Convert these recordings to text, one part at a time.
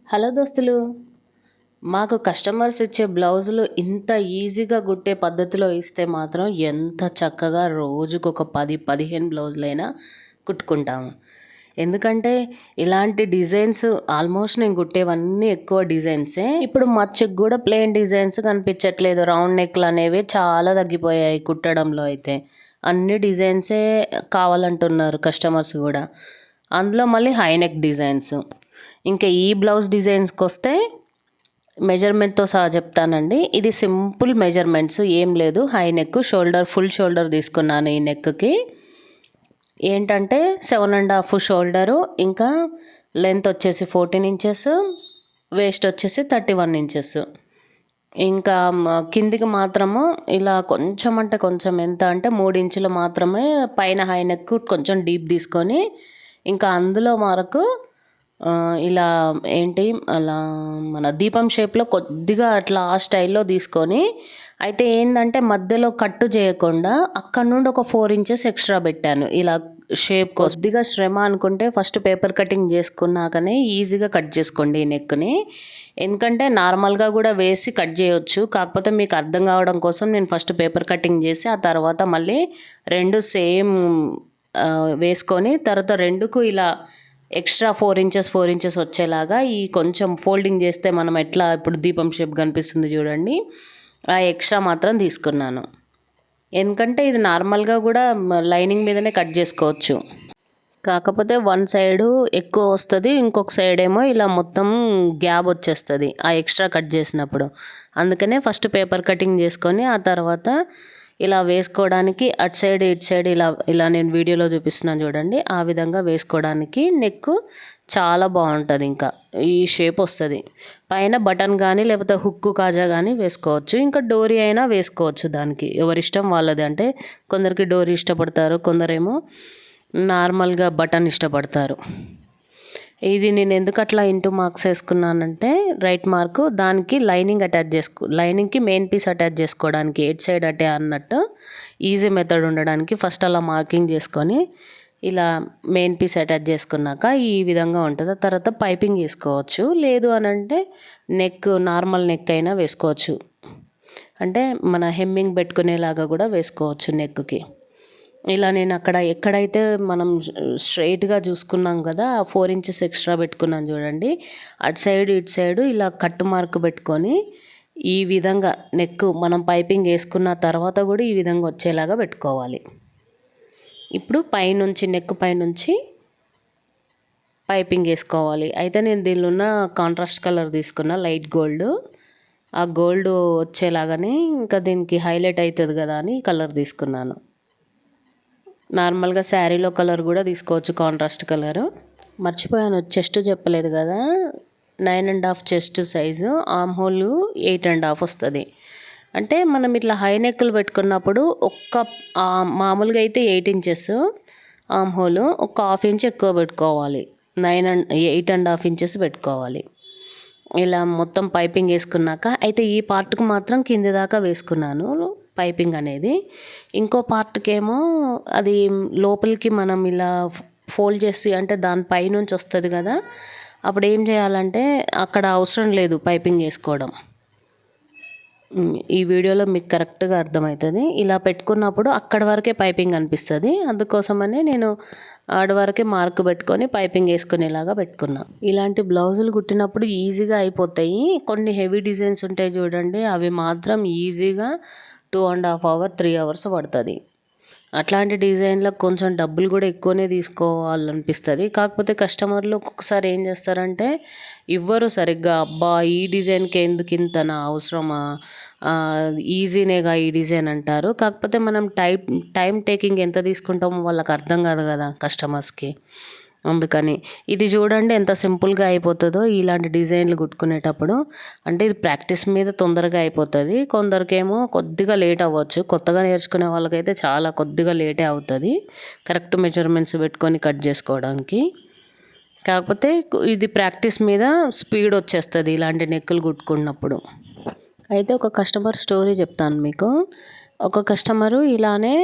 Hello దోస్తులు, మాకు customers ఇచ్చే బ్లౌజులు ఇంత ఈజీగా కుట్టే పద్ధతిలో ఇస్తే మాత్రం ఎంత చక్కగా రోజుకొక 10, 15 బ్లౌజులైనా కుట్టుకుంటాము. ఎందుకంటే ఇలాంటి డిజైన్స్ ఆల్మోస్ట్ నేను కుట్టేవన్నీ ఎక్కువ డిజైన్సే. ఇప్పుడు మచ్చుకు కూడా ప్లెయిన్ డిజైన్స్ కనిపించట్లేదు. రౌండ్ నెక్లు అనేవి చాలా తగ్గిపోయాయి కుట్టడంలో అయితే. అన్ని డిజైన్సే కావాలంటున్నారు కస్టమర్స్ కూడా. అందులో మళ్ళీ హై నెక్ డిజైన్స్. ఇంకా ఈ బ్లౌజ్ డిజైన్స్కి వస్తే మెజర్మెంట్తో సహా చెప్తానండి. ఇది సింపుల్ మెజర్మెంట్స్, ఏం లేదు. High neck, shoulder, full shoulder తీసుకున్నాను ఈ నెక్కి. ఏంటంటే 7.5 షోల్డరు, ఇంకా లెంత్ వచ్చేసి 14 ఇంచెస్, వేస్ట్ వచ్చేసి 31 ఇంచెస్. ఇంకా కిందికి మాత్రము ఇలా కొంచెం అంటే కొంచెం, ఎంత అంటే 3 ఇంచులు మాత్రమే పైన హై నెక్ కొంచెం డీప్ తీసుకొని, ఇంకా అందులో వరకు ఇలా ఏంటి అలా మన దీపం షేప్లో కొద్దిగా అట్లా ఆ స్టైల్లో తీసుకొని, అయితే ఏంటంటే మధ్యలో కట్టు చేయకుండా అక్కడ నుండి ఒక 4 ఇంచెస్ ఎక్స్ట్రా పెట్టాను. ఇలా షేప్ కొద్దిగా శ్రమ అనుకుంటే ఫస్ట్ పేపర్ కటింగ్ చేసుకున్నాకనే ఈజీగా కట్ చేసుకోండి ఈ నెక్ని. ఎందుకంటే నార్మల్గా కూడా వేసి కట్ చేయొచ్చు, కాకపోతే మీకు అర్థం కావడం కోసం నేను ఫస్ట్ పేపర్ కటింగ్ చేసి ఆ తర్వాత మళ్ళీ రెండు సేమ్ వేసుకొని, తర్వాత రెండుకు ఇలా ఎక్స్ట్రా 4 ఇంచెస్ వచ్చేలాగా ఈ కొంచెం ఫోల్డింగ్ చేస్తే మనం ఎట్లా ఇప్పుడు దీపం షేప్ కనిపిస్తుంది చూడండి, ఆ ఎక్స్ట్రా మాత్రం తీసుకున్నాను. ఎందుకంటే ఇది నార్మల్గా కూడా లైనింగ్ మీదనే కట్ చేసుకోవచ్చు, కాకపోతే వన్ సైడు ఎక్కువ వస్తుంది, ఇంకొక సైడ్ ఏమో ఇలా మొత్తం గ్యాప్ వచ్చేస్తుంది ఆ ఎక్స్ట్రా కట్ చేసినప్పుడు. అందుకనే ఫస్ట్ పేపర్ కటింగ్ చేసుకొని ఆ తర్వాత ఇలా వేసుకోవడానికి అటు సైడ్ ఇటు సైడ్ ఇలా ఇలా నేను వీడియోలో చూపిస్తున్నాను చూడండి, ఆ విధంగా వేసుకోవడానికి నెక్ చాలా బాగుంటుంది. ఇంకా ఈ షేప్ వస్తుంది. పైన బటన్ కానీ లేకపోతే హుక్కు కాజా కానీ వేసుకోవచ్చు, ఇంకా డోరీ అయినా వేసుకోవచ్చు. దానికి ఎవరిష్టం వాళ్ళది. అంటే కొందరికి డోరీ ఇష్టపడతారు, కొందరేమో నార్మల్గా బటన్ ఇష్టపడతారు. ఇది నేను ఎందుకు అట్లా ఇంటూ మార్క్స్ వేసుకున్నానంటే, రైట్ మార్కు దానికి లైనింగ్ అటాచ్ లైనింగ్కి మెయిన్ పీస్ అటాచ్ చేసుకోవడానికి ఎయిట్ సైడ్ అటే అన్నట్టు ఈజీ మెథడ్ ఉండడానికి ఫస్ట్ అలా మార్కింగ్ చేసుకొని ఇలా మెయిన్ పీస్ అటాచ్ చేసుకున్నాక ఈ విధంగా ఉంటుంది. తర్వాత పైపింగ్ వేసుకోవచ్చు, లేదు అని అంటే నెక్ నార్మల్ నెక్ అయినా వేసుకోవచ్చు. అంటే మన హెమ్మింగ్ పెట్టుకునేలాగా కూడా వేసుకోవచ్చు నెక్కి. ఇలా నేను అక్కడ ఎక్కడైతే మనం స్ట్రైట్గా చూసుకున్నాం కదా, 4 ఇంచెస్ ఎక్స్ట్రా పెట్టుకున్నాను చూడండి, అటు సైడ్ ఇటు సైడు ఇలా కట్టు మార్క్ పెట్టుకొని ఈ విధంగా నెక్ మనం పైపింగ్ వేసుకున్న తర్వాత కూడా ఈ విధంగా వచ్చేలాగా పెట్టుకోవాలి. ఇప్పుడు పైనుంచి నెక్ పైనుంచి పైపింగ్ వేసుకోవాలి. అయితే నేను దీనిలో ఉన్న కాంట్రాస్ట్ కలర్ తీసుకున్న లైట్ గోల్డ్, ఆ గోల్డ్ వచ్చేలాగానే ఇంకా దీనికి హైలైట్ అవుతుంది కదా అని కలర్ తీసుకున్నాను. నార్మల్గా శారీలో కలర్ కూడా తీసుకోవచ్చు, కాంట్రాస్ట్ కలరు. మర్చిపోయాను, చెస్ట్ చెప్పలేదు కదా. 9.5 చెస్ట్ సైజు, ఆమ్ హోల్ 8.5 వస్తుంది. అంటే మనం ఇట్లా హై నెక్కులు పెట్టుకున్నప్పుడు మామూలుగా అయితే 8 ఇంచెస్ ఆమ్ హోల్, ఒక 1/2 ఇంచ్ ఎక్కువ పెట్టుకోవాలి. 8.5 ఇంచెస్ పెట్టుకోవాలి. ఇలా మొత్తం పైపింగ్ వేసుకున్నాక, అయితే ఈ పార్ట్కు మాత్రం కింది దాకా వేసుకున్నాను పైపింగ్ అనేది. ఇంకో పార్ట్కి ఏమో అది లోపలికి మనం ఇలా ఫోల్డ్ చేసి, అంటే దానిపై నుంచి వస్తుంది కదా, అప్పుడు ఏం చేయాలంటే అక్కడ అవసరం లేదు పైపింగ్ వేసుకోవడం. ఈ వీడియోలో మీకు కరెక్ట్గా అర్థమవుతుంది. ఇలా పెట్టుకున్నప్పుడు అక్కడి వరకే పైపింగ్ అనిపిస్తుంది, అందుకోసమని నేను ఆడ వరకే మార్క్ పెట్టుకొని పైపింగ్ వేసుకునేలాగా పెట్టుకున్నా. ఇలాంటి బ్లౌజులు కుట్టినప్పుడు ఈజీగా అయిపోతాయి. కొన్ని హెవీ డిజైన్స్ ఉంటాయి చూడండి, అవి మాత్రం ఈజీగా 2.5 hours 3 hours పడుతుంది. అట్లాంటి డిజైన్లకు కొంచెం డబ్బులు కూడా ఎక్కువనే తీసుకోవాలనిపిస్తుంది. కాకపోతే కస్టమర్లు ఒక్కొక్కసారి ఏం చేస్తారంటే ఇవ్వరు సరిగ్గా. అబ్బా ఈ డిజైన్కి ఎందుకు ఇంతనా, అవసరమా, ఈజీనేగా ఈ డిజైన్ అంటారు. కాకపోతే మనం టైం టేకింగ్ ఎంత తీసుకుంటామో వాళ్ళకి అర్థం కాదు కదా కస్టమర్స్కి. అందుకని ఇది చూడండి ఎంత సింపుల్గా అయిపోతుందో ఇలాంటి డిజైన్లు కుట్టుకునేటప్పుడు. అంటే ఇది ప్రాక్టీస్ మీద తొందరగా అయిపోతుంది, కొందరికేమో కొద్దిగా లేట్ అవ్వచ్చు. కొత్తగా నేర్చుకునే వాళ్ళకైతే చాలా కొద్దిగా లేటే అవుతుంది కరెక్ట్ మెజర్మెంట్స్ పెట్టుకొని కట్ చేసుకోవడానికి. కాకపోతే ఇది ప్రాక్టీస్ మీద స్పీడ్ వచ్చేస్తుంది ఇలాంటి నెక్కులు కుట్టుకున్నప్పుడు. అయితే ఒక కస్టమర్ స్టోరీ చెప్తాను మీకు. ఒక కస్టమరు ఇలానే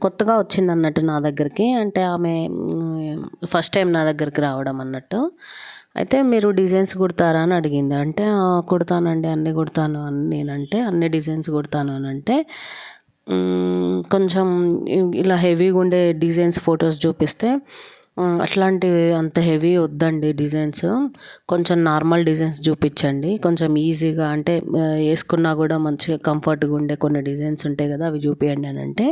కొత్తగా వచ్చిందన్నట్టు నా దగ్గరికి. అంటే ఆమె ఫస్ట్ టైం నా దగ్గరికి రావడం అన్నట్టు. అయితే మీరు డిజైన్స్ కుడతారా అని అడిగింది. అంటే కుడతానండి, అన్నీ కుడతాను అని నేనంటే, అన్ని డిజైన్స్ కుడతాను అని అంటే, కొంచెం ఇలా హెవీగా ఉండే డిజైన్స్ ఫొటోస్ చూపిస్తే, అట్లాంటివి అంత హెవీ వద్దండి డిజైన్స్, కొంచెం నార్మల్ డిజైన్స్ చూపించండి, కొంచెం ఈజీగా అంటే వేసుకున్నా కూడా మంచిగా కంఫర్ట్గా ఉండే కొన్ని డిజైన్స్ ఉంటాయి కదా, అవి చూపియండి అని అంటే,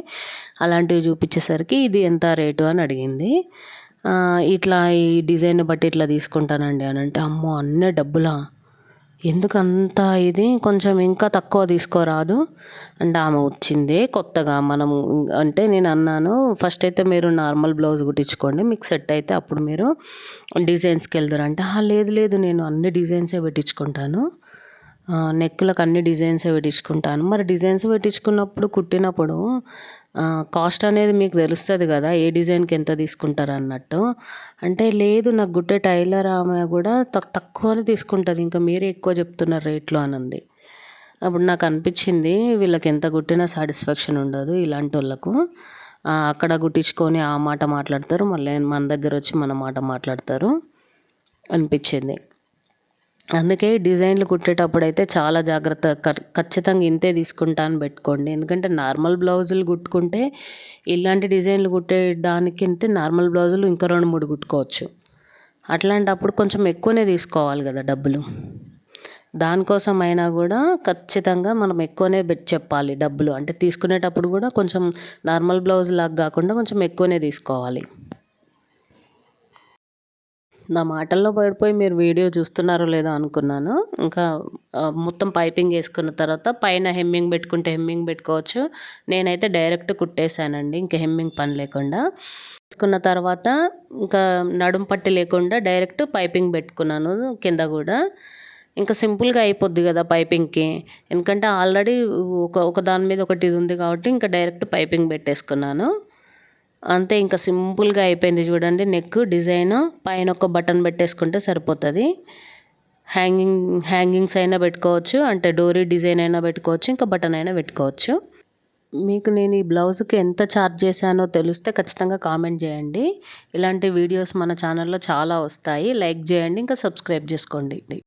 అలాంటివి చూపించేసరికి ఇది ఎంత రేటు అని అడిగింది. ఇట్లా ఈ డిజైన్ బట్టి ఇట్లా తీసుకుంటానండి అని అంటే, అమ్మో అన్నీ డబ్బులా, ఎందుకంత ఇది, కొంచెం ఇంకా తక్కువ తీసుకోరాదు అంటే, ఆమె వచ్చిందే కొత్తగా మనము అంటే నేను అన్నాను, ఫస్ట్ అయితే మీరు నార్మల్ బ్లౌజ్ కుట్టించుకోండి, మీకు సెట్ అయితే అప్పుడు మీరు డిజైన్స్కి వెళ్దురు అంటే, లేదు లేదు నేను అన్ని డిజైన్సే పెట్టించుకుంటాను, నెక్కులకు అన్ని డిజైన్సే పెట్టించుకుంటాను. మరి డిజైన్స్ పెట్టించుకున్నప్పుడు కుట్టినప్పుడు కాస్ట్ అనేది మీకు తెలుస్తుంది కదా, ఏ డిజైన్కి ఎంత తీసుకుంటారు అన్నట్టు అంటే, లేదు నాకు గుట్టే టైలర్ ఆమె కూడా తక్కువనే తీసుకుంటుంది, ఇంకా మీరే ఎక్కువ చెప్తున్నారు రేట్లు అని అంది. అప్పుడు నాకు అనిపించింది, వీళ్ళకి ఎంత కుట్టినా సాటిస్ఫాక్షన్ ఉండదు ఇలాంటి వాళ్ళకు, అక్కడ కుట్టించుకొని ఆ మాట మాట్లాడతారు, మళ్ళీ మన దగ్గర వచ్చి మన మాట మాట్లాడతారు అనిపించింది. అందుకే డిజైన్లు కుట్టేటప్పుడు అయితే చాలా జాగ్రత్త, ఖచ్చితంగా ఇంతే తీసుకుంటా అని పెట్టుకోండి. ఎందుకంటే నార్మల్ బ్లౌజులు కుట్టుకుంటే, ఇలాంటి డిజైన్లు కుట్టేదానికంటే నార్మల్ బ్లౌజులు ఇంకా 2, 3 కుట్టుకోవచ్చు. అట్లాంటప్పుడు కొంచెం ఎక్కువనే తీసుకోవాలి కదా డబ్బులు. దానికోసం అయినా కూడా ఖచ్చితంగా మనం ఎక్కువనే చెప్పాలి డబ్బులు, అంటే తీసుకునేటప్పుడు కూడా కొంచెం నార్మల్ బ్లౌజ్ లాగా కాకుండా కొంచెం ఎక్కువనే తీసుకోవాలి. నా మాటల్లో పడిపోయి మీరు వీడియో చూస్తున్నారో లేదో అనుకున్నాను. ఇంకా మొత్తం పైపింగ్ వేసుకున్న తర్వాత పైన హెమ్మింగ్ పెట్టుకుంటే హెమ్మింగ్ పెట్టుకోవచ్చు, నేనైతే డైరెక్ట్ కుట్టేశానండి, ఇంకా హెమ్మింగ్ పని లేకుండా. వేసుకున్న తర్వాత ఇంకా నడుం పట్టి లేకుండా డైరెక్ట్ పైపింగ్ పెట్టుకున్నాను కింద కూడా. ఇంకా సింపుల్గా అయిపోద్ది కదా పైపింగ్కి, ఎందుకంటే ఆల్రెడీ ఒక దాని మీద ఒకటి ఇది ఉంది కాబట్టి ఇంకా డైరెక్ట్ పైపింగ్ పెట్టేసుకున్నాను అంతే. ఇంకా సింపుల్గా అయిపోయింది చూడండి, నెక్ డిజైన్ పైన ఒక బటన్ పెట్టేసుకుంటే సరిపోతుంది. హ్యాంగింగ్స్ అయినా పెట్టుకోవచ్చు, అంటే డోరీ డిజైన్ అయినా పెట్టుకోవచ్చు, ఇంకా బటన్ అయినా పెట్టుకోవచ్చు. మీకు నేను ఈ బ్లౌజ్కి ఎంత ఛార్జ్ చేశానో తెలిస్తే ఖచ్చితంగా కామెంట్ చేయండి. ఇలాంటి వీడియోస్ మన ఛానల్లో చాలా వస్తాయి, లైక్ చేయండి, ఇంకా సబ్స్క్రైబ్ చేసుకోండి.